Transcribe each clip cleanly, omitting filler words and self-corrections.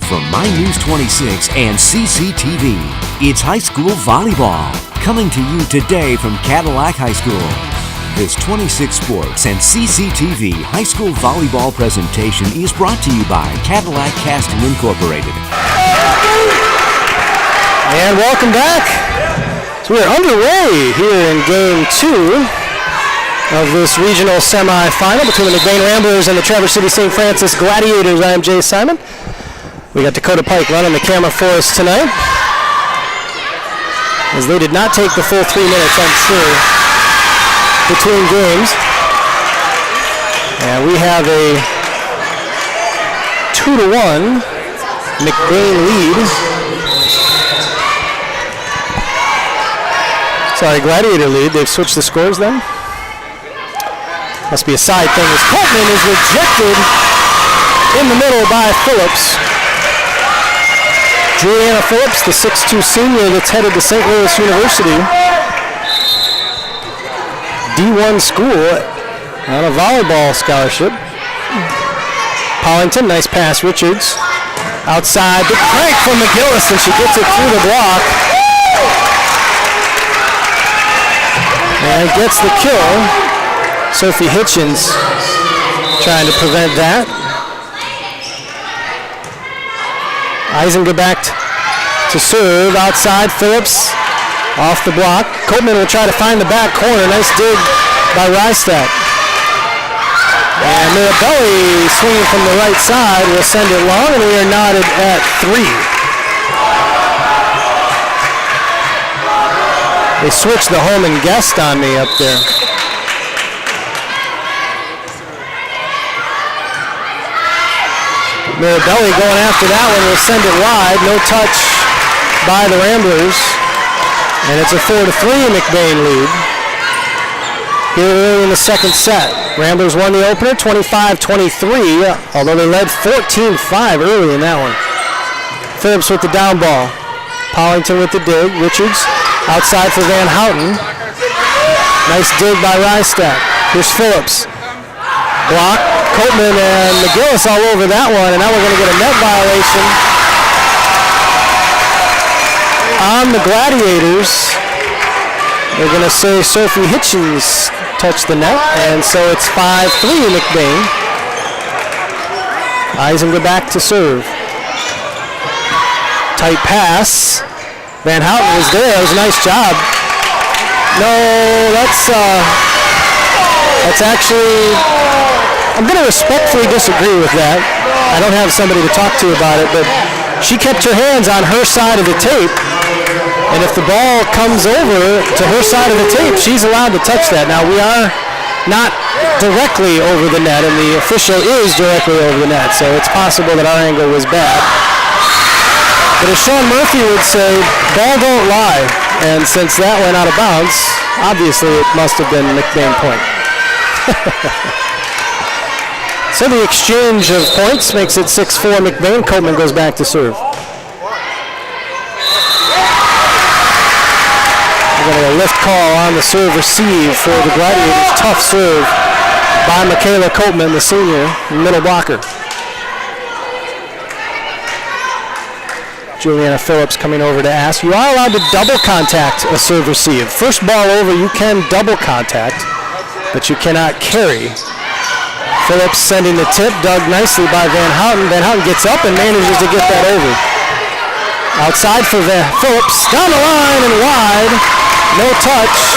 From My News 26 and CCTV, it's high school volleyball. Coming to you today from Cadillac High School. This 26 Sports and CCTV high school volleyball presentation is brought to you by Cadillac Casting Incorporated. And welcome back. So we're underway here in Game 2 of this regional semifinal between the McBain Ramblers and the Traverse City St. Francis Gladiators. I am Jay Simon. We got Dakota Pike running the camera for us tonight, as they did not take the full 3 minutes, I'm sure, between games. And we have a 2-1 McBain lead. Sorry, Gladiator lead. They've switched the scores then. Must be a side thing, as Coltman is rejected in the middle by Phillips. Juliana Phillips, the 6'2 senior that's headed to St. Louis University. D1 school on a volleyball scholarship. Pollington, nice pass, Richards. Outside, big crank from McGillis, and she gets it through the block. And gets the kill. Sophie Hitchens trying to prevent that. Eisinger back to serve. Outside, Phillips off the block. Copeman will try to find the back corner. Nice dig by Rystad. And Mirabelli swinging from the right side will send it long, and we are knotted at 3. They switched the home and guest on me up there. Mirabelli going after that one will send it wide. No touch by the Ramblers. And it's a 4-3 McBain lead here early in the second set. Ramblers won the opener 25-23, although they led 14-5 early in that one. Phillips with the down ball. Pollington with the dig. Richards outside for Van Houten. Nice dig by Rystad. Here's Phillips. Block. Copeman and McGillis all over that one, and now we're going to get a net violation on the Gladiators. They're going to say Sophie Hitchens touched the net, and so it's 5-3 McBain. Eisinger back to serve. Tight pass. Van Houten was there. It was a nice job. No, that's actually, I'm going to respectfully disagree with that. I don't have somebody to talk to about it, but she kept her hands on her side of the tape, and if the ball comes over to her side of the tape, she's allowed to touch that. Now, we are not directly over the net, and the official is directly over the net, so it's possible that our angle was bad. But as Sean Murphy would say, ball don't lie, and since that went out of bounds, obviously it must have been McBain point. So the exchange of points makes it 6-4 McBain. Copeman goes back to serve. We're going to get a lift call on the serve receive for the Gladiators. Tough serve by Michaela Copeman, the senior, middle blocker. Juliana Phillips coming over to ask. You are allowed to double contact a serve receive. First ball over, you can double contact, but you cannot carry. Phillips sending the tip, dug nicely by Van Houten. Van Houten gets up and manages to get that over. Outside for Phillips, down the line and wide. No touch.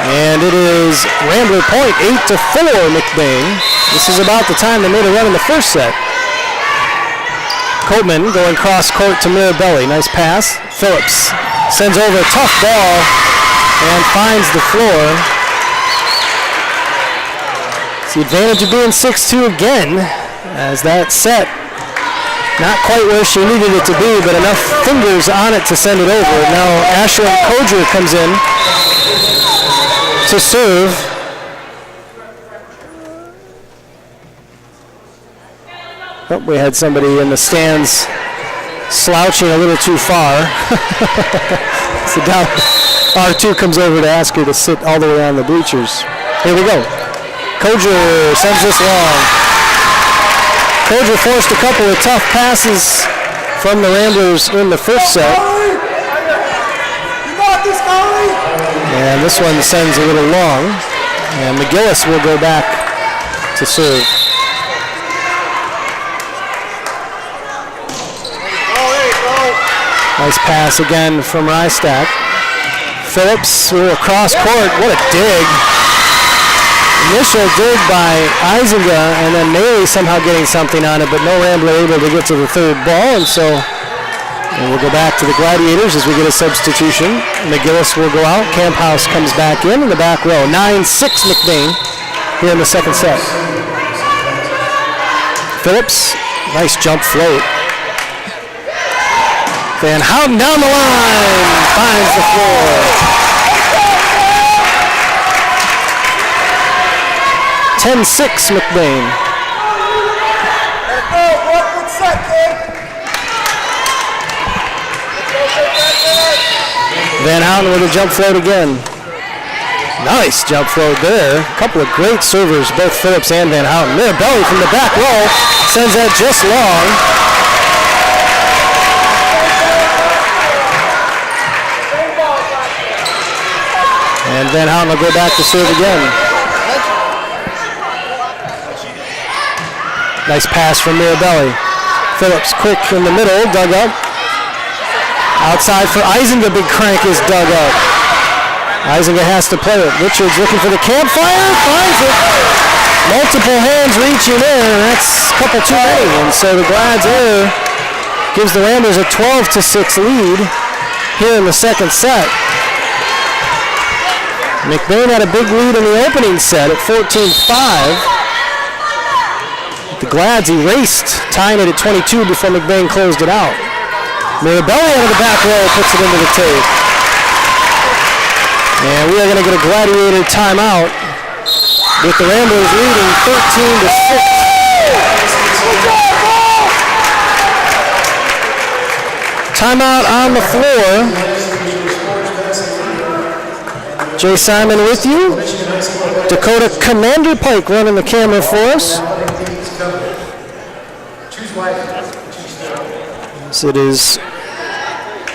And it is Rambler point, 8-4 McBain. This is about the time they made a run in the first set. Copeman going cross court to Mirabelli. Nice pass. Phillips sends over a tough ball and finds the floor. It's the advantage of being 6-2 again, as that set, not quite where she needed it to be, but enough fingers on it to send it over. Now Asher Kojer comes in to serve. Oh, we had somebody in the stands slouching a little too far. So down, R2 comes over to ask her to sit all the way on the bleachers. Here we go. Kojer sends this long. Koger forced a couple of tough passes from the Ramblers in the first set. And this one sends a little long. And McGillis will go back to serve. Nice pass again from Rystack. Phillips across court. What a dig. Initial dig by Eisinga, and then Maley somehow getting something on it, but no Rambler able to get to the third ball, and so we'll go back to the Gladiators as we get a substitution. McGillis will go out. Camphouse comes back in the back row. 9-6 McBain here in the second set. Phillips, nice jump float. Van Houten down the line, finds the floor. 10-6 McBain. Van Houten with a jump float again. Nice jump float there. A couple of great servers, both Phillips and Van Houten. Mirabelli from the back row sends that just long. And Van Houten will go back to serve again. Nice pass from Mirabelli. Phillips quick in the middle, dug up. Outside for Eisinga, big crank is dug up. Eisinga has to play it. Richards looking for the campfire, finds it. Multiple hands reaching in, and that's a couple too many. And so the Glads error gives the Ramblers a 12-6 lead here in the second set. McBain had a big lead in the opening set at 14-5. The Glads erased, tying it at 22 before McBain closed it out. Mirabelli out of the back row puts it into the tape. And we are going to get a Gladiator timeout with the Ramblers leading 13-6. Timeout on the floor. Jay Simon with you. Dakota Commander Pike running the camera for us. So it is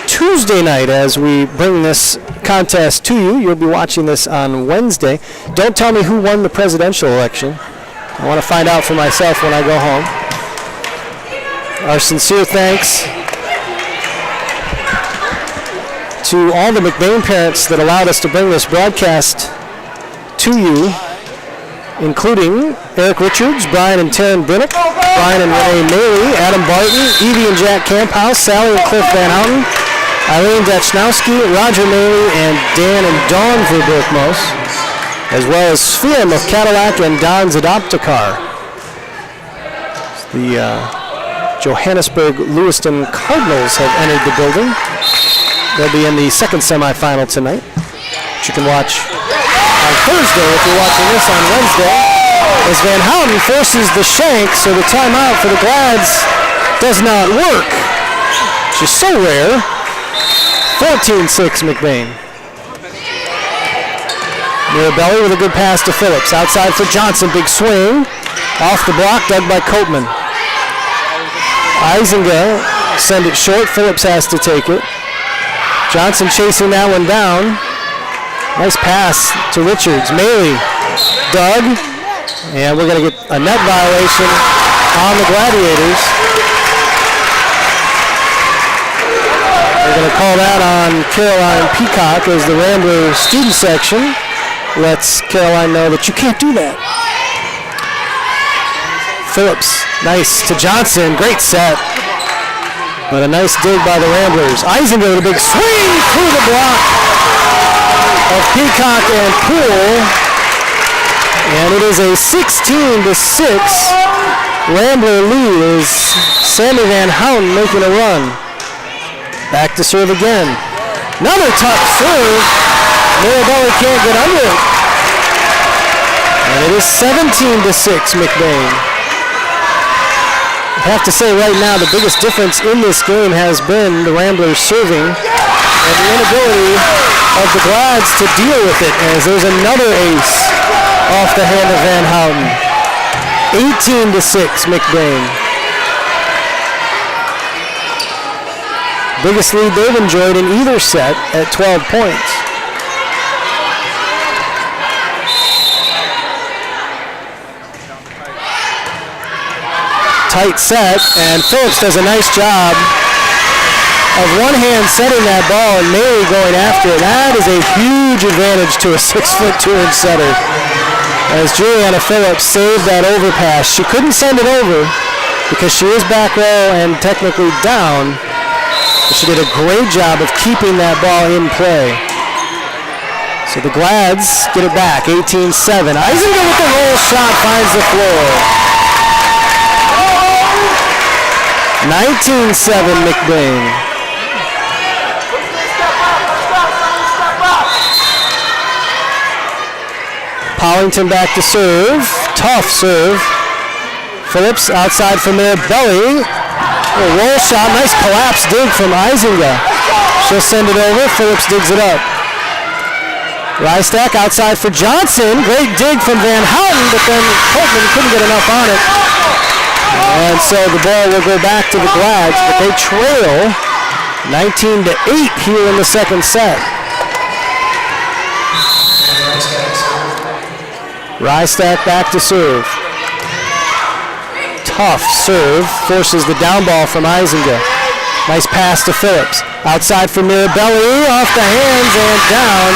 Tuesday night as we bring this contest to you. You'll be watching this on Wednesday. Don't tell me who won the presidential election. I want to find out for myself when I go home. Our sincere thanks to all the McBain parents that allowed us to bring this broadcast to you, including Eric Richards, Brian and Taryn Brinnick, Brian and Renee Maley, Adam Barton, Evie and Jack Camphouse, Sally and Cliff Van Houten, Eileen Dachnowski, Roger Maley, and Dan and Dawn Verberkmos, as well as Sphim of Cadillac and Don's Adopticar. The Johannesburg Lewiston Cardinals have entered the building. They'll be in the second semifinal tonight, which you can watch on Thursday if you're watching this on Wednesday, as Van Houten forces the shank, so the timeout for the Glads does not work, which is so rare. 14-6 McBain. Mirabelli with a good pass to Phillips. Outside for Johnson, big swing. Off the block, dug by Copeman. Eisinga send it short, Phillips has to take it. Johnson chasing that one down. Nice pass to Richards. Maley dug, and we're going to get a net violation on the Gladiators. We're going to call that on Caroline Peacock as the Rambler student section lets Caroline know that you can't do that. Phillips, nice to Johnson, great set. But a nice dig by the Ramblers. Eisinga with a big swing through the block of Peacock and Poole. And it is a 16-6 Rambler lead as Sammy Van Houten making a run. Back to serve again. Another tough serve. Mirabelli can't get under it. And it is 17-6 McBain. I have to say right now the biggest difference in this game has been the Ramblers serving and the inability of the Glads to deal with it, as there's another ace off the hand of Van Houten. 18-6 McBain. Biggest lead they've enjoyed in either set at 12 points. Tight set, and Phillips does a nice job of one hand setting that ball and Mary going after it. That is a huge advantage to a 6'2" setter. As Juliana Phillips saved that overpass. She couldn't send it over because she is back row and technically down. But she did a great job of keeping that ball in play. So the Glads get it back, 18-7. Eisinger with the roll shot finds the floor. 19-7 McBain. Pollington back to serve. Tough serve. Phillips outside for Mirabelli. A roll shot. Nice collapse dig from Eisinger. She'll send it over. Phillips digs it up. Rystack outside for Johnson. Great dig from Van Houten, but then Coltman couldn't get enough on it. And so the ball will go back to the Glads, but they trail 19-8 here in the second set. Rystack back to serve. Tough serve, forces the down ball from Eisinger. Nice pass to Phillips. Outside for Mirabelli, off the hands and down.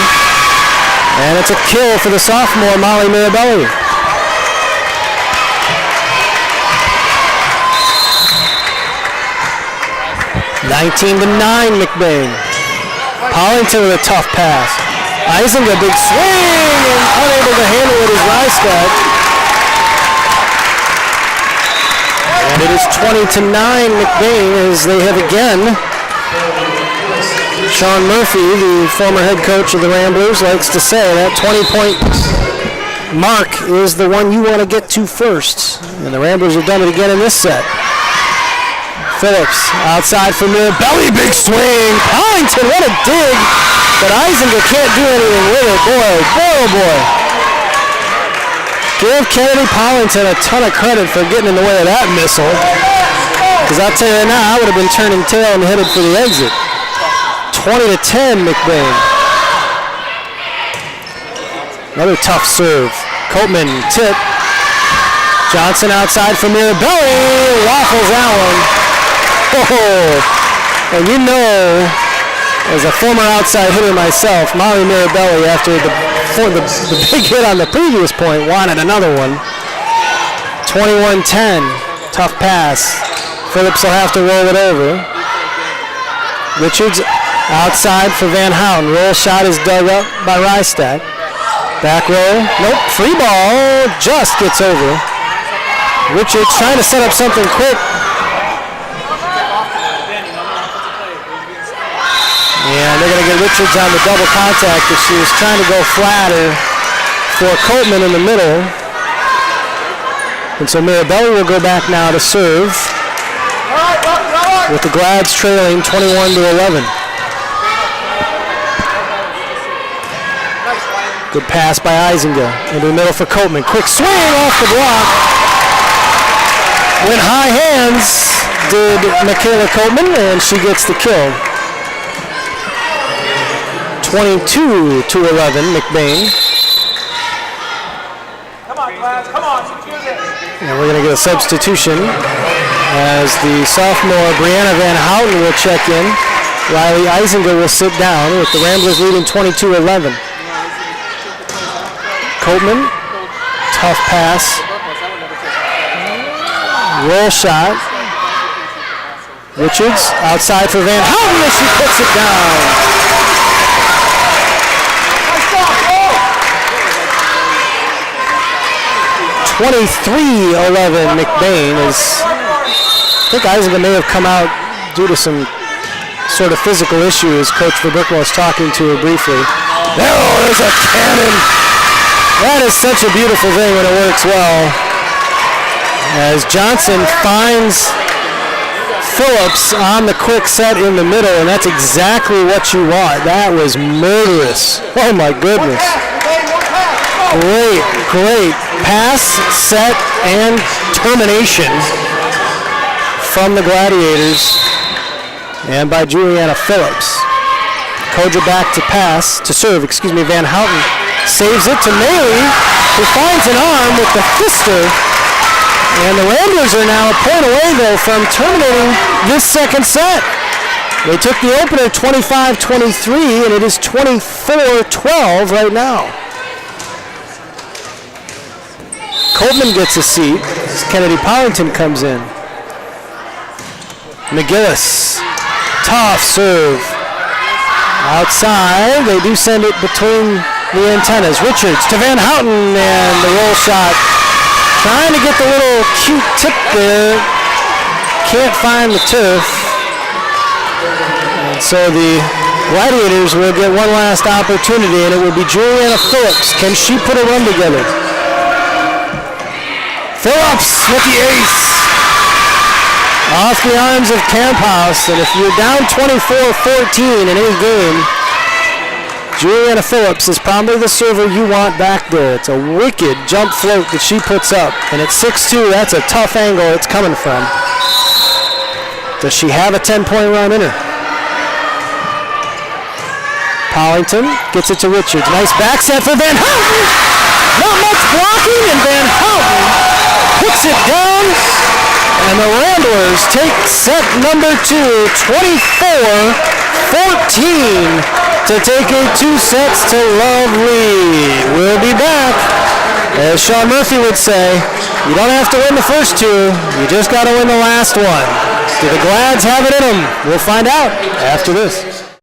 And it's a kill for the sophomore, Molly Mirabelli. 19-9 McBain. Pollington with a tough pass. Eisinger, big swing, and unable to handle it is Rystack. And it is 20-9 McBain as they have again. Sean Murphy, the former head coach of the Ramblers, likes to say that 20-point mark is the one you want to get to first. And the Ramblers have done it again in this set. Phillips outside for Mirabelli, big swing. Pollington, what a dig. But Eisinger can't do anything with it. Boy, oh boy. Give Kennedy Pollington a ton of credit for getting in the way of that missile. Because I'll tell you now, I would have been turning tail and headed for the exit. 20-10 McBain. Another tough serve. Coltman tip. Johnson outside for Mirabelli. Waffles that one. Oh, and you know, as a former outside hitter myself, Molly Mirabelli, after the big hit on the previous point, wanted another one. 21-10, tough pass. Phillips will have to roll it over. Richards outside for Van Houten. Roll shot is dug up by Rystack. Back roll, nope, free ball, just gets over. Richards trying to set up something quick. And they're going to get Richards on the double contact as she was trying to go flatter for Coltman in the middle. And so Mirabelli will go back now to serve with the Glads trailing 21-11. Good pass by Eisinger into the middle for Coltman. Quick swing off the block. Went high hands did Michaela Coltman, and she gets the kill. 22-11, McBain. Come on, Glads, come on. And we're going to get a substitution as the sophomore Brianna Van Houten will check in. Riley Eisinger will sit down with the Ramblers leading 22-11. Coltman, tough pass. Roll shot. Richards outside for Van Houten as she puts it down. 23-11 McBain is, I think Eisinger may have come out due to some sort of physical issues. Coach Verbrickmo was talking to her briefly. Oh, there's a cannon. That is such a beautiful thing when it works well. As Johnson finds Phillips on the quick set in the middle, and that's exactly what you want. That was murderous. Oh my goodness. Great pass, set, and termination from the Gladiators. and by Juliana Phillips. Kodra back to serve. Van Houten saves it to Maley, who finds an arm with the fister. And the Ramblers are now a point away, though, from terminating this second set. They took the opener 25-23, and it is 24-12 right now. Coleman gets a seat as Kennedy Pollington comes in. McGillis, tough serve. Outside, they do send it between the antennas. Richards to Van Houten, and the roll shot. Trying to get the little cute tip there. Can't find the turf. And so the Gladiators will get one last opportunity, and it will be Juliana Phillips. Can she put a run together? Phillips with the ace. Off the arms of Camphouse, and if you're down 24-14 in any game, Juliana Phillips is probably the server you want back there. It's a wicked jump float that she puts up, and at 6'2", that's a tough angle it's coming from. Does she have a 10-point run in her? Pollington gets it to Richards. Nice back set for Van Houten. Not much blocking, and Van Houten puts it down. And the Ramblers take set number 2, 24-14, to take a 2-sets-to-love lead. We'll be back. As Sean Murphy would say, you don't have to win the first 2, you just got to win the last one. Do the Glads have it in them? We'll find out after this.